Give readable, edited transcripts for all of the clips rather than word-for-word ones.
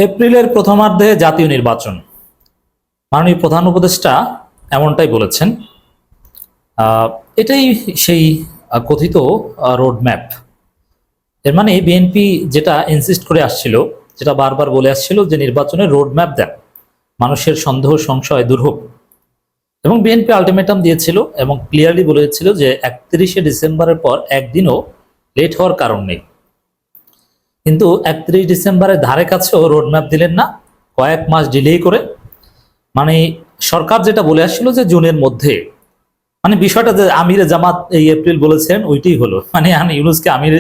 এপ্রিলের প্রথমার্ধে জাতীয় নির্বাচন, মাননীয় প্রধান উপদেষ্টা এমনটাই বলেছেন। এটাই সেই কথিত রোডম্যাপ। এর মানে বিএনপি যেটা ইনসিস্ট করে আসছিল, যেটা বারবার বলে আসছিল যে নির্বাচনের রোডম্যাপ দেন, মানুষের সন্দেহ সংশয় দূর হোক। এবং বিএনপি আলটিমেটাম দিয়েছিল এবং ক্লিয়ারলি বলেছিল যে 31শে ডিসেম্বরের পর একদিনও লেট হওয়ার কারণ নেই। কিন্তু 31 ডিসেম্বরের ধারে কাছেও রোডম্যাপ দিলেন না, কয়েক মাস ডিলে করে। মানে সরকার যেটা বলে আসছিল যে জুনের মধ্যে, মানে বিষয়টা যে আমিরে জামাত এই এপ্রিল বলেছেন ওইটাই হলো। মানে ইউনূসকে আমির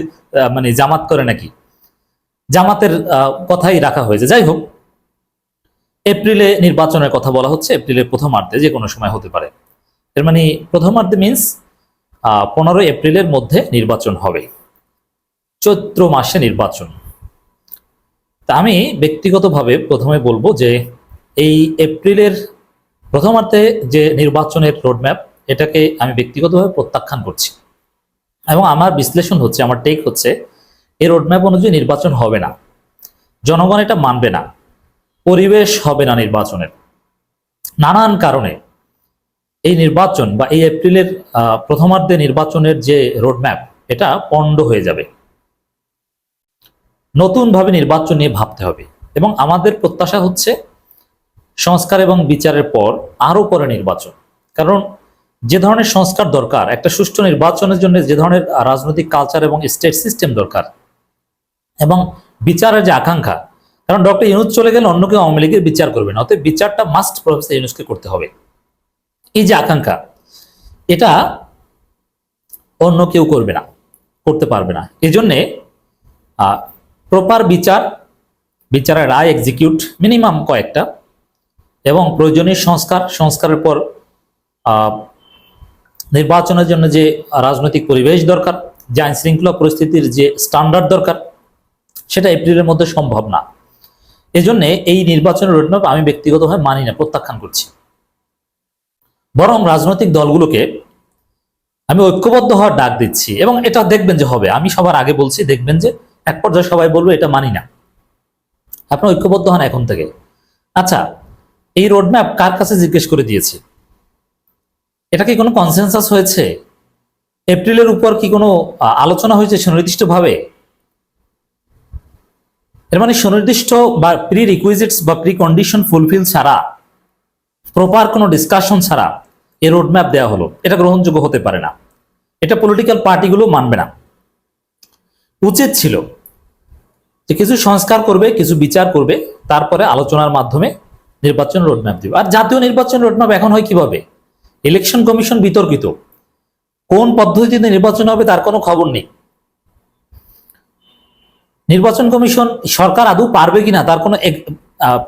মানে জামাত করে নাকি, জামাতের কথাই রাখা হয়েছে। যাই হোক, এপ্রিলে নির্বাচনের কথা বলা হচ্ছে, এপ্রিলের প্রথমার্ধে যে কোনো সময় হতে পারে। এর মানে প্রথমার্ধে মিনস 15 এপ্রিলের মধ্যে নির্বাচন হবে, চৈত্র মাসে নির্বাচন। তা আমি ব্যক্তিগতভাবে প্রথমে বলবো যে এই এপ্রিলের প্রথমার্ধে যে নির্বাচনের রোডম্যাপ, এটাকে আমি ব্যক্তিগতভাবে প্রত্যাখ্যান করছি। এবং আমার বিশ্লেষণ হচ্ছে, আমার টেক হচ্ছে, এই রোডম্যাপ অনুযায়ী নির্বাচন হবে না, জনগণ এটা মানবে না, পরিবেশ হবে না নির্বাচনের। নানান কারণে এই নির্বাচন বা এই এপ্রিলের প্রথমার্ধে নির্বাচনের যে রোডম্যাপ, এটা পণ্ড হয়ে যাবে। নতুনভাবে নির্বাচন নিয়ে ভাবতে হবে। এবং আমাদের প্রত্যাশা হচ্ছে সংস্কার এবং বিচারের পর আরো পরে নির্বাচন। কারণ যে ধরনের সংস্কার দরকার, একটা সুষ্ঠু নির্বাচনের জন্য যে ধরনের রাজনৈতিক কালচার এবং স্টেট সিস্টেম দরকার, এবং বিচারের যে আকাঙ্ক্ষা, কারণ ডক্টর ইউনূস চলে গেলে অন্য কেউ আওয়ামী লীগের বিচার করবে না, অতএব বিচারটা মাস্ট প্রফেসর ইউনূসকে করতে হবে। এই যে আকাঙ্ক্ষা, এটা অন্য কেউ করবে না, করতে পারবে না। এই জন্যে প্রপার বিচারের রায় এক্সিকিউট মিনিমাম কয়েকটা, এবং প্রয়োজনীয় সংস্কারের পর নির্বাচনের জন্য যে রাজনৈতিক পরিবেশ দরকার, যে আইন শৃঙ্খলা পরিস্থিতির যে স্ট্যান্ডার্ড দরকার, সেটা এপ্রিলের মধ্যে সম্ভব না। এজন্য এই নির্বাচনের রোডম্যাপ আমি ব্যক্তিগতভাবে মানি না, প্রত্যাখ্যান করছি। বরং রাজনৈতিক দলগুলোকে আমি ঐক্যবদ্ধ হওয়ার ডাক দিচ্ছি, এবং এটা দেখবেন যে হবে। আমি সবার আগে বলছি, দেখবেন যে এক পর্যায়ে সবাই বলবো এটা মানি না। আপনি ঐক্যবদ্ধ হন এখন থেকে। আচ্ছা, এই রোডম্যাপ কার কাছে জিজ্ঞেস করে দিয়েছে? এটা কি কোনো কনসেনসাস হয়েছে? এপ্রিলের উপর কি কোনো আলোচনা হয়েছে সুনির্দিষ্টভাবে? এর মানে সুনির্দিষ্ট বা প্রি রিকুইজিটস বা প্রি কন্ডিশন ফুলফিল ছাড়া, প্রপার কোনো ডিসকাশন ছাড়া এই রোডম্যাপ দেওয়া হলো, এটা গ্রহণযোগ্য হতে পারে না। এটা পলিটিক্যাল পার্টিগুলো মানবে না। উচিত ছিল যে কিছু সংস্কার করবে, কিছু বিচার করবে, তারপরে আলোচনার মাধ্যমে নির্বাচন রোডম্যাপ দিবে। আর জাতীয় নির্বাচন রোডম্যাপ এখন হয় কিভাবে? ইলেকশন কমিশন বিতর্কিত, কোন পদ্ধতিতে নির্বাচন হবে তার কোনো খবর নেই। নির্বাচন কমিশন, সরকার আদৌ পারবে কিনা তার কোনো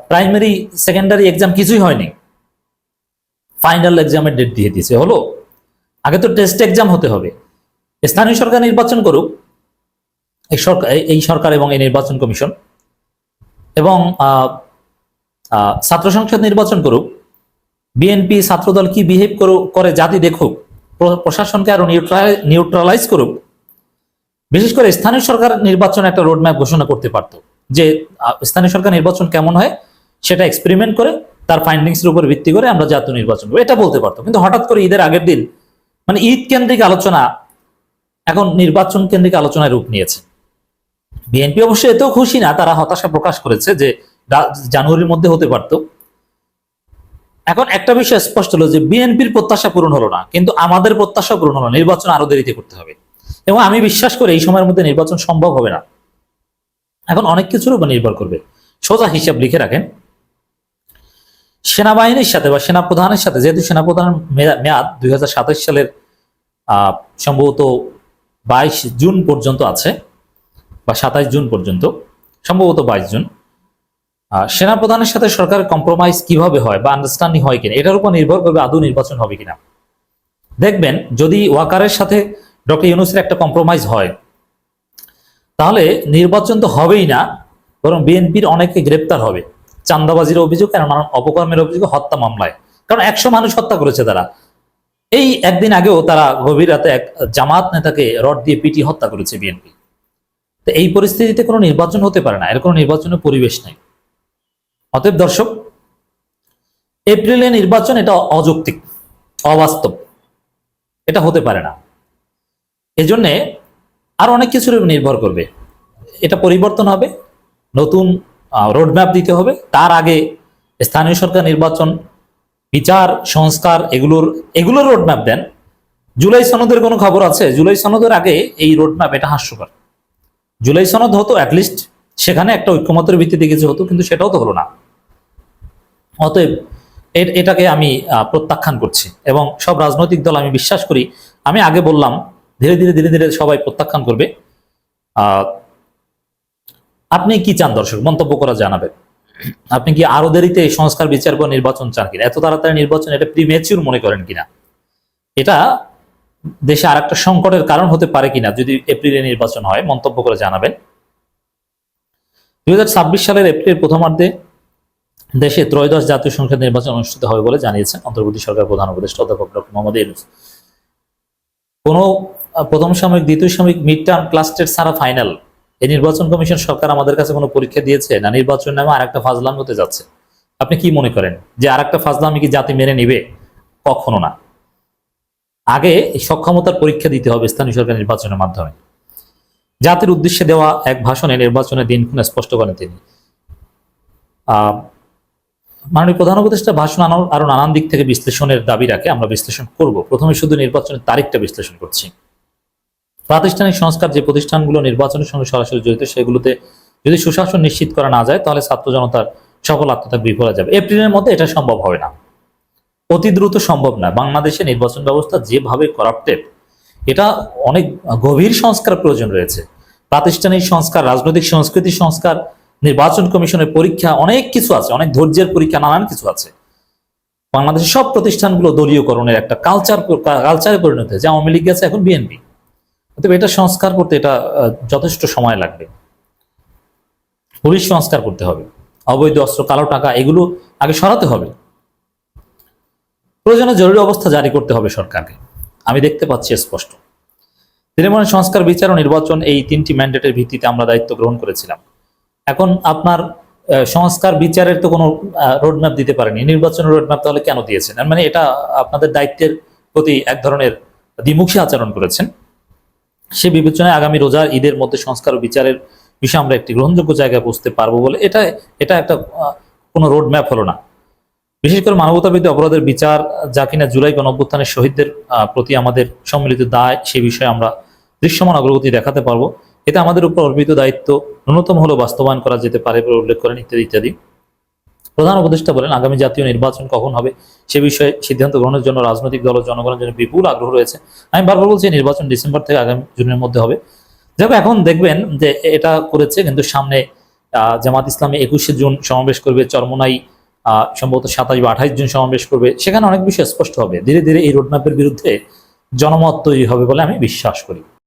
প্রাইমারি সেকেন্ডারি এক্সাম কিছুই হয়নি, ফাইনাল এক্সামের ডেট দিয়ে দিয়েছে। হলো, আগে তো টেস্ট এক্সাম হতে হবে। স্থানীয় সরকার নির্বাচন করুক এই সরকার এবং এই নির্বাচন কমিশন, এবং ছাত্র সংসদ নির্বাচন করুক, বিএনপি ছাত্রদল কি বিহেভ করে জাতি দেখুক, প্রশাসনকে আরো নিউট্রালাইজ করুক। বিশেষ করে স্থানীয় সরকার নির্বাচন একটা রোডম্যাপ ঘোষণা করতে পারতো, যে স্থানীয় সরকার নির্বাচন কেমন হয় সেটা এক্সপেরিমেন্ট করে তার ফাইন্ডিংস এর উপর ভিত্তি করে আমরা জাতীয় নির্বাচন করবো, এটা বলতে পারতো। কিন্তু হঠাৎ করে ঈদের আগের দিন, মানে ঈদ কেন্দ্রিক আলোচনা এখন নির্বাচন কেন্দ্রিক আলোচনায় রূপ নিয়েছে। বিএনপি অবশ্য এতেও খুশি না, তারা হতাশা প্রকাশ করেছে যে জানুয়ারির মধ্যে হতে পারতো। এখন একটা বিষয় স্পষ্ট হলো যে বিএনপির প্রত্যাশা পূরণ হলো না, কিন্তু আমাদের প্রত্যাশা পূরণ হলো। নির্বাচন আরো দেরিতে করতে হবে, এবং আমি বিশ্বাস করি এই সময়ের মধ্যে নির্বাচন সম্ভব হবে না। এখন অনেক কিছুর উপর নির্ভর করবে। সোজা হিসাব লিখে রাখেন, সেনাবাহিনীর সাথে বা সেনাপ্রধানের সাথে, যেহেতু সেনাপ্রধানের মেয়াদ 2027 সালের সম্ভবত 22 জুন পর্যন্ত আছে, বা 27 জুন পর্যন্ত, সম্ভবত 22 জুন। সেনাপ্রধানের সাথে সরকারের কম্প্রোমাইজ কিভাবে হয় বা আন্ডারস্ট্যান্ডিং হয় কিনা, এটার উপর নির্ভর করবে আদৌ নির্বাচন হবে কিনা। দেখবেন যদি ওয়াকারের সাথে ডক্টর ইউনূসের একটা কম্প্রোমাইজ হয়, তাহলে নির্বাচন তো হবেই না, বরং বিএনপির অনেকে গ্রেপ্তার হবে চাঁদাবাজির অভিযোগ, নানান অপকর্মের অভিযোগ, হত্যা মামলায়। কারণ 100 মানুষ হত্যা করেছে তারা। এই একদিন আগেও তারা গভীর রাতে এক জামাত নেতাকে রড দিয়ে পিটিয়ে হত্যা করেছে বিএনপি। তো এই পরিস্থিতিতে কোনো নির্বাচন হতে পারে না, এর কোনো নির্বাচনের পরিবেশ নাই। অতএব দর্শক, এপ্রিলে নির্বাচন এটা অযৌক্তিক, অবাস্তব, এটা হতে পারে না। এজন্য আরো অনেক কিছুর উপর নির্ভর করবে। এটা পরিবর্তন হবে, নতুন রোডম্যাপ দিতে হবে। তার আগে স্থানীয় সরকার নির্বাচন, বিচার সংস্কার, এগুলোর রোডম্যাপ দেন। জুলাই সনদের কোনো খবর আছে? জুলাই সনদের আগে এই রোডম্যাপ, এটা হাস্যকর। জুলাই সনদ হতো অ্যাটলিস্ট, সেখানে একটা ঐক্যমতের ভিত্তিতে কিছু হতো, কিন্তু সেটাও তো হলো না। অতএব এটাকে আমি প্রত্যাখ্যান করছি, এবং সব রাজনৈতিক দল, আমি বিশ্বাস করি, আমি আগে বললাম, ধীরে ধীরে ধীরে ধীরে সবাই প্রত্যাখ্যান করবে। আপনি কি চান দর্শক? মন্তব্য করা জানাবেন। আপনি কি আরো দেরিতে সংস্কার, বিচার বা নির্বাচন চান কিনা? এত তাড়াতাড়ি নির্বাচন, এটা প্রিমেচিউর মনে করেন কিনা? এটা দেশে আর একটা সংকটের কারণ হতে পারে কিনা যদি এপ্রিলে নির্বাচন হয়? মন্তব্য করে জানাবেন। 2026 সালের এপ্রিল প্রথমার্ধে দেশে ত্রয়োদশ জাতীয় সংসদ নির্বাচন অনুষ্ঠিত হবে বলে জানিয়েছেন অন্তর্বর্তী সরকার প্রধান উপদেষ্টা অধ্যাপক ডক্টর মোহাম্মদ ইউনূস। কোনো প্রথম সাময়িক, দ্বিতীয় সাময়িক, মিড টার্ম, ক্লাস টেস্ট ছাড়া ফাইনাল, এই নির্বাচন কমিশন সরকার আমাদের কাছে কোনো পরীক্ষা দিয়েছে? না নির্বাচন নামে আরেকটা ফাজলামি হতে যাচ্ছে? আপনি কি মনে করেন যে আরেকটা ফাজলামি কি জাতি মেনে নিবে? কখনো না। আগে সক্ষমতার পরীক্ষা দিতে হবে স্থানীয় সরকার নির্বাচনের মাধ্যমে। জাতির উদ্দেশ্যে দেওয়া এক ভাষণে নির্বাচনের দিনক্ষণ স্পষ্ট করেন তিনি। মাননীয় প্রধান উপদেষ্টা ভাষণ আরো নানান দিক থেকে বিশ্লেষণের দাবি রাখে, আমরা বিশ্লেষণ করব। প্রথমে শুধু নির্বাচনের তারিখটা বিশ্লেষণ করছি। প্রাতিষ্ঠানিক সংস্কার, যে প্রতিষ্ঠানগুলো নির্বাচনের সঙ্গে সরাসরি জড়িত, সেগুলোতে যদি সুশাসন নিশ্চিত করা না যায়, তাহলে ছাত্র জনতার সকল আত্মত্যাগ বিফলে যাবে। এপ্রিলের মধ্যে এটা সম্ভব হবে না, অতি দ্রুত সম্ভব না। বাংলাদেশে নির্বাচন ব্যবস্থা যেভাবে করাপ্টেড, এটা অনেক গভীর সংস্কার প্রয়োজন রয়েছে। প্রাতিষ্ঠানিক সংস্কার, রাজনৈতিক সংস্কৃতি সংস্কার, নির্বাচন কমিশনের পরীক্ষা, অনেক কিছু আছে, অনেক ধৈর্যের পরীক্ষা, নানান কিছু আছে। বাংলাদেশের সব প্রতিষ্ঠানগুলো দলীয়করণের একটা কালচারে পরিণত হয়েছে। আওয়ামী লীগ গেছে, এখন বিএনপি। তবে এটা সংস্কার করতে এটা যথেষ্ট সময় লাগবে। পুলিশ সংস্কার করতে হবে, অবৈধ অস্ত্র, কালো টাকা, এগুলো আগে সরাতে হবে। প্রয়োজনে জরুরি অবস্থা জারি করতে হবে সরকারকে, আমি দেখতে পাচ্ছি স্পষ্ট। তৃণমূল সংস্কার, বিচার ও নির্বাচন, এই তিনটি ম্যান্ডেটের ভিত্তিতে আমরা দায়িত্ব গ্রহণ করেছিলাম। এখন আপনার সংস্কার, বিচারের তো কোনো রোডম্যাপ দিতে পারেনি, নির্বাচনের রোডম্যাপ তাহলে কেন দিয়েছেন? মানে এটা আপনাদের দায়িত্বের প্রতি এক ধরনের দ্বিমুখী আচরণ করেছেন। সে বিবেচনায় আগামী রোজার ঈদের মধ্যে সংস্কার ও বিচারের বিষয়ে আমরা একটি গ্রহণযোগ্য জায়গায় পৌঁছতে পারবো বলে এটা একটা কোনো রোডম্যাপ হলো না। বিশেষ করে মানবতাবিরোধী অপরাধের বিচার, যা কিনা জুলাই গণঅভ্যুত্থানের শহীদদের প্রতি আমাদের সম্মিলিত দায়, সে বিষয়ে আমরা দৃশ্যমান অগ্রগতি দেখাতে পারবো। এতে আমাদের উপর অর্পিত দায়িত্ব ন্যূনতম হলেও বাস্তবায়ন করা যেতে পারে বলে উল্লেখ করেন, ইত্যাদি ইত্যাদি। প্রধান উপদেষ্টা বলেন, আগামী জাতীয় নির্বাচন কখন হবে সে বিষয়ে সিদ্ধান্ত গ্রহণের জন্য রাজনৈতিক দল ও জনগণের জন্য বিপুল আগ্রহ রয়েছে। আমি বারবার বলছি, নির্বাচন ডিসেম্বর থেকে আগামী জুনের মধ্যে হবে। যাকে এখন দেখবেন যে এটা করেছে, কিন্তু সামনে জামাত ইসলামী 21শে জুন সমাবেশ করবে, চরমোনাই সম্ভবত 27 বা 28 জুন সমাবেশ করবে। সেখানে অনেক বিষয় স্পষ্ট হবে। ধীরে ধীরে এই রোডম্যাপের বিরুদ্ধে জনমত তৈরি হবে বলে আমি বিশ্বাস করি।